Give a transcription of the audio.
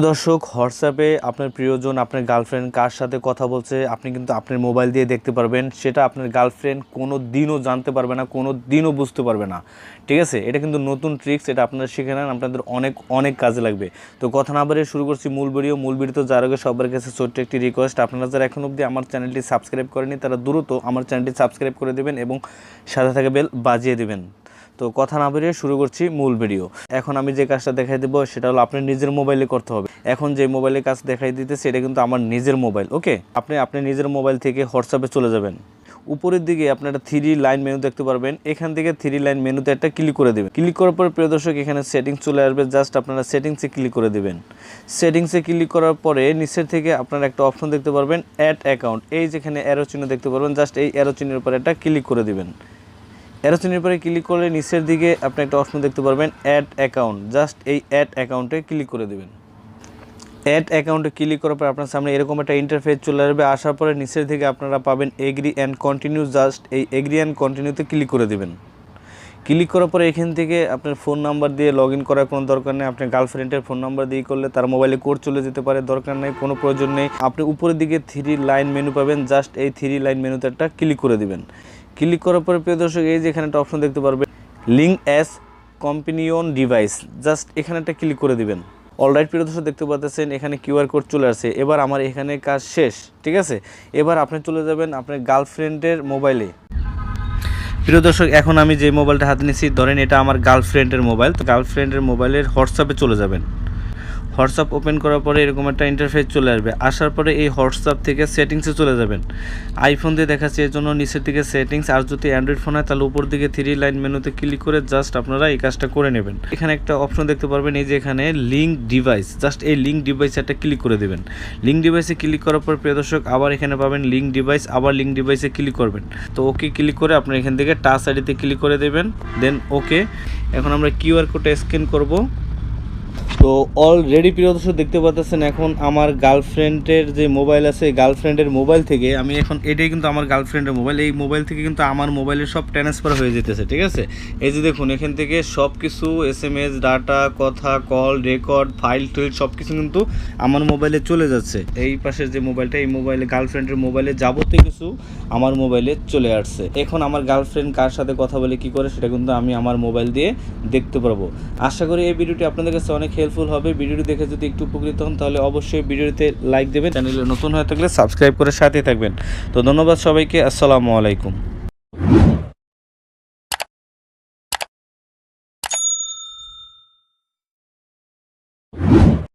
দর্শক, হোয়াটসঅ্যাপে আপনার প্রিয়জন, আপনার গার্লফ্রেন্ড কার সাথে কথা বলছে আপনি কিন্তু আপনার মোবাইল দিয়ে দেখতে পারবেন। সেটা আপনার গার্লফ্রেন্ড কোনো দিনও জানতে পারবে না, কোনো দিনও বুঝতে পারবে না। ঠিক আছে, এটা কিন্তু নতুন ট্রিক্স, এটা আপনারা শিখে নেন, আপনাদের অনেক অনেক কাজে লাগবে। তো কথা না বাড়িয়ে শুরু করছি মূল ভিডিও। যার আগে সবার কাছে ছোট্ট একটি রিকোয়েস্ট, আপনারা যারা এখন অবধি আমার চ্যানেলটি সাবস্ক্রাইব করেনি তারা দ্রুত আমার চ্যানেলটি সাবস্ক্রাইব করে দেবেন এবং সাথে থাকা বেল বাজিয়ে দেবেন। তো কথা না বেরিয়ে শুরু করছি মূল ভিডিও। এখন আমি যে কাজটা দেখাই দেবো সেটা হলো আপনার নিজের মোবাইলে করতে হবে। এখন যে মোবাইলে কাজ দেখাই দিতেছে এটা কিন্তু আমার নিজের মোবাইল। ওকে, আপনি নিজের মোবাইল থেকে হোয়াটসঅ্যাপে চলে যাবেন। উপরের দিকে আপনারা 3 লাইন মেনু দেখতে পারবেন। এখান থেকে 3 লাইন মেনুতে একটা ক্লিক করে দেবেন। ক্লিক করার পর প্রিয় দর্শক এখানে সেটিংস চলে আসবে, জাস্ট আপনারা সেটিংসে ক্লিক করে দেবেন। সেটিংসে ক্লিক করার পরে নিচের থেকে আপনারা একটা অপশন দেখতে পারবেন অ্যাড অ্যাকাউন্ট। এই যেখানে অ্যারো চিহ্ন দেখতে পারবেন, জাস্ট এই অ্যারো চিহ্নের উপর একটা ক্লিক করে দেবেন। অ্যারো চিহ্নের পরে ক্লিক করলে নিচের দিকে আপনি একটা অপশন দেখতে পারবেন অ্যাড অ্যাকাউন্ট, জাস্ট এই অ্যাড অ্যাকাউন্টে ক্লিক করে দেবেন। অ্যাড অ্যাকাউন্টে ক্লিক করার পর আপনার সামনে এরকম একটা ইন্টারফেস চলে আসবে। আসার পরে নিচের থেকে আপনারা পাবেন এগ্রি অ্যান্ড কন্টিনিউ, জাস্ট এই এগ্রি অ্যান্ড কন্টিনিউতে ক্লিক করে দেবেন। ক্লিক করার পরে এখান থেকে আপনার ফোন নাম্বার দিয়ে লগ ইন করার কোনো দরকার নেই। আপনার গার্লফ্রেন্ডের ফোন নাম্বার দিয়ে করলে তার মোবাইলে কোড চলে যেতে পারে, দরকার নেই, কোনো প্রয়োজন নেই। আপনি উপরের দিকে 3 লাইন মেনু পাবেন, জাস্ট এই 3 লাইন মেনুতে একটা ক্লিক করে দিবেন। ক্লিক করার পরে প্রিয় দর্শক এই যে এখানে একটা অপশন দেখতে পারবেন link as companion device, just এখানে একটা ক্লিক করে দিবেন। অলরাইট প্রিয় দর্শক দেখতে পাচ্ছেন এখানে কিউআর কোড চলে আসছে। এবার আমার এখানে কাজ শেষ। ঠিক আছে, এবার আপনি চলে যাবেন আপনার গার্লফ্রেন্ডের মোবাইলে। প্রিয় দর্শক এখন আমি যে মোবাইলটা হাতে নিয়েছি ধরেন এটা আমার গার্লফ্রেন্ডের মোবাইল। তো গার্লফ্রেন্ডের মোবাইলের হোয়াটসঅ্যাপে চলে যাবেন। হোয়াটসঅ্যাপ ওপেন করার পরে এরকম একটা ইন্টারফেস চলে আসবে। আসার পরে এই হোয়াটসঅ্যাপ থেকে সেটিংসে চলে যাবেন। আইফোন দিয়ে দেখাচ্ছে এর জন্য নিচের দিকে সেটিংস, আর যদি অ্যান্ড্রয়েড ফোন হয় তাহলে উপর দিকে 3 লাইন মেনুতে ক্লিক করে জাস্ট আপনারা এই কাজটা করে নেবেন। এখানে একটা অপশন দেখতে পারবেন এই যে এখানে লিঙ্ক ডিভাইস, জাস্ট এই লিঙ্ক ডিভাইসে একটা ক্লিক করে দেবেন। লিঙ্ক ডিভাইসে ক্লিক করার পর প্রিয় দর্শক আবার এখানে পাবেন লিঙ্ক ডিভাইস, আবার লিঙ্ক ডিভাইসে ক্লিক করবেন। তো ওকে ক্লিক করে আপনার এখান থেকে টাচ আইডিতে ক্লিক করে দেবেন, দেন ওকে। এখন আমরা কিউআর কোডটা স্ক্যান করব। তো অলরেডি প্রিয় দর্শক দেখতে পাচ্ছেন এখন আমার গার্লফ্রেন্ডের যে মোবাইল আছে, গার্লফ্রেন্ডের মোবাইল থেকে আমি এখন এটাই কিন্তু আমার গার্লফ্রেন্ডের মোবাইল, এই মোবাইল থেকে কিন্তু আমার মোবাইলে সব ট্রান্সফার হয়ে যেতেছে। ঠিক আছে, এই যে দেখুন এখান থেকে সব কিছু SMS, ডাটা, কথা, কল, রেকর্ড, ফাইল টুইল সব কিছু কিন্তু আমার মোবাইলে চলে যাচ্ছে। এই পাশের যে মোবাইলটা, এই মোবাইলে গার্লফ্রেন্ডের মোবাইলে যাবতীয় কিছু আমার মোবাইলে চলে আসছে। এখন আমার গার্লফ্রেন্ড কার সাথে কথা বলে কী করে সেটা কিন্তু আমি আমার মোবাইল দিয়ে দেখতে পারবো। আশা করি এই ভিডিওটি আপনাদের কাছে অনেক হেল্পফুল হবে। ভিডিওটি দেখে যদি একটু উপকৃত হন তাহলে অবশ্যই ভিডিওতে লাইক দেবেন, চ্যানেলে নতুন হয়ে থাকলে সাবস্ক্রাইব করে সাথে থাকবেন। তো ধন্যবাদ সবাইকে, আসসালামু আলাইকুম।